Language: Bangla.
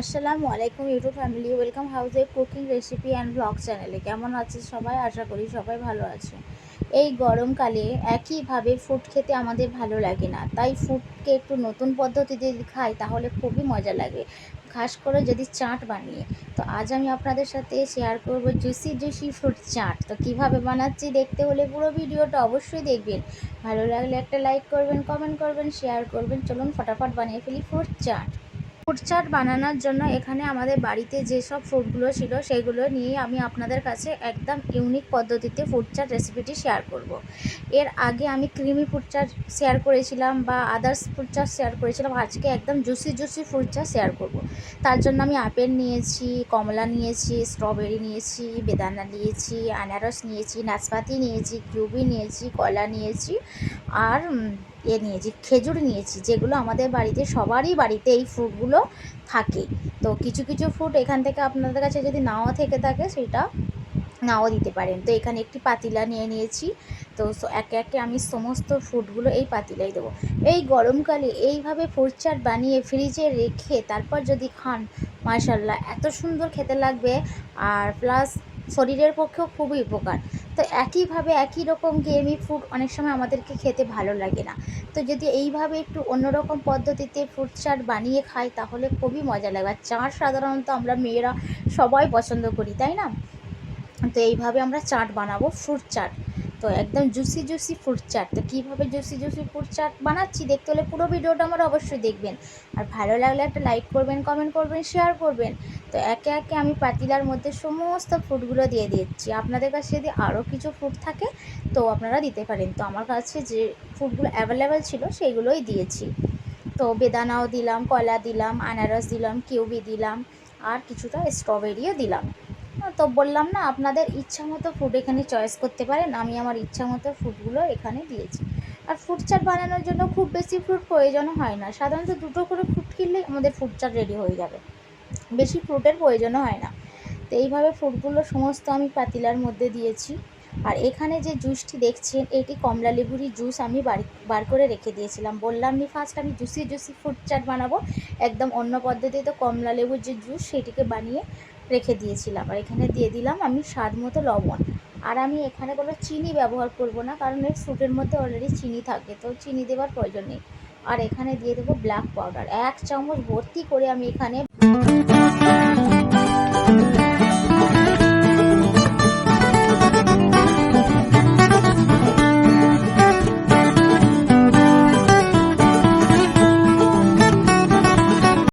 আসসালামু আলাইকুম YouTube family, welcome house cooking recipe and blog চ্যানেলে। কেমন আছে সবাই? আশা করি সবাই ভালো আছে। এই গরমকালে একইভাবে ফুড খেতে আমাদের ভালো লাগে না, তাই ফুডকে একটু নতুন পদ্ধতিতে যদি খাই তাহলে খুবই মজা লাগে, খাস করে যদি চাট বানিয়ে। তো আজ আমি আপনাদের সাথে শেয়ার করব জুসি জুসি ফ্রুট চাট। তো কীভাবে বানাচ্ছি দেখতে হলে পুরো ভিডিওটা অবশ্যই দেখবেন। ভালো লাগলে একটা লাইক করবেন, কমেন্ট করবেন, শেয়ার করবেন। চলুন ফটাফট বানিয়ে ফেলি ফ্রুট চাট। ফ্রুট চাট বানানোর জন্য এখানে আমাদের বাড়িতে যেসব ফ্রুটগুলো ছিল সেগুলো নিয়ে আমি আপনাদের কাছে একদম ইউনিক পদ্ধতিতে ফ্রুট চাট রেসিপিটি শেয়ার করব। এর আগে আমি ক্রিমি ফ্রুট চাট শেয়ার করেছিলাম বা আদার্স ফ্রুট চাট শেয়ার করেছিলাম। আজকে একদম juicy juicy fruit chaat share করব। তার জন্য আমি আপেল নিয়েছি, কমলা নিয়েছি, স্ট্রবেরি নিয়েছি, বেদানা নিয়েছি, আনারস নিয়েছি, নাশপাতি নিয়েছি, কিউবি নিয়েছি, কলা নিয়েছি, আর নিয়েছি খেজুর নিয়েছি, যেগুলো আমাদের বাড়িতে সবারই বাড়িতে এই ফ্রুটগুলো থাকে। তো কিছু কিছু ফ্রুট এখান থেকে আপনাদের কাছে যদি নাও থেকে থাকে সেটা নাও দিতে পারেন। তো এখানে একটি পাতিলা নিয়ে নিয়েছি। তো একে একে আমি সমস্ত ফ্রুটগুলো এই পাতিলায় দেবো। এই গরমকালে এইভাবে ফ্রুট চাট বানিয়ে ফ্রিজে রেখে তারপর যদি খান, মাশাল্লাহ এত সুন্দর খেতে লাগবে, আর প্লাস শরীরের পক্ষেও খুবই উপকার। তো একইভাবে একই রকম গেমি ফুড অনেক সময় আমাদেরকে খেতে ভালো লাগে না। তো যদি এইভাবে একটু অন্যরকম পদ্ধতিতে ফ্রুট চাট বানিয়ে খাই তাহলে খুবই মজা লাগবে। আর চাট সাধারণত আমরা মেয়েরা সবাই পছন্দ করি, তাই না? তো এইভাবে আমরা চাট বানাবো, ফ্রুট চাট। তো একদম জুসি জুসি ফ্রুট চাট। তো কীভাবে জুসি জুসি ফ্রুট চাট বানাচ্ছি দেখতে হলে পুরো ভিডিওটা আমার অবশ্যই দেখবেন। আর ভালো লাগলে একটা লাইক করবেন, কমেন্ট করবেন, শেয়ার করবেন। তো একে একে আমি পাতিলার মধ্যে সমস্ত ফ্রুটগুলো দিয়ে দিচ্ছি। আপনাদের কাছে যদি আরও কিছু ফ্রুট থাকে তো আপনারা দিতে পারেন। তো আমার কাছে যে ফ্রুটগুলো অ্যাভেলেবেল ছিল সেইগুলোই দিয়েছি। তো বেদানাও দিলাম, কলা দিলাম, আনারস দিলাম, কিউবি দিলাম, আর কিছুটা স্ট্রবেরিও দিলাম। তো বললাম না, আপনাদের ইচ্ছা মতো ফুড এখানে চয়েস করতে পারেন। আমি আমার ইচ্ছা মতো ফুডগুলো এখানে দিয়েছি। আর ফ্রুট চাট বানানোর জন্য খুব বেশি ফ্রুট প্রয়োজনও হয় না, সাধারণত দুটো করে ফ্রুট কিনলেই আমাদের ফ্রুট চাট রেডি হয়ে যাবে, বেশি ফ্রুটের প্রয়োজনও হয় না। তো এইভাবে ফ্রুটগুলো সমস্ত আমি পাতিলার মধ্যে দিয়েছি। আর এখানে যে জুসটি দেখছেন এটি কমলা লেবুরই জুস, আমি বার করে রেখে দিয়েছিলাম। বললাম নি ফার্স্ট আমি জুসি জুসি ফ্রুট চাট বানাবো, একদম অন্য পদ্ধতিতে কমলা লেবুর যে জুস সেটিকে বানিয়ে রেখে দিয়েছিলাম। আর এখানে দিয়ে দিলাম আমি স্বাদ মতো লবণ। আর আমি এখানে কোনো চিনি ব্যবহার করব না, কারণ এই ফ্রুটের মধ্যে অলরেডি চিনি থাকে, তো চিনি দেওয়ার প্রয়োজন নেই। আর এখানে দিয়ে দেবো ব্ল্যাক পাউডার 1 চামচ ভর্তি করে। আমি এখানে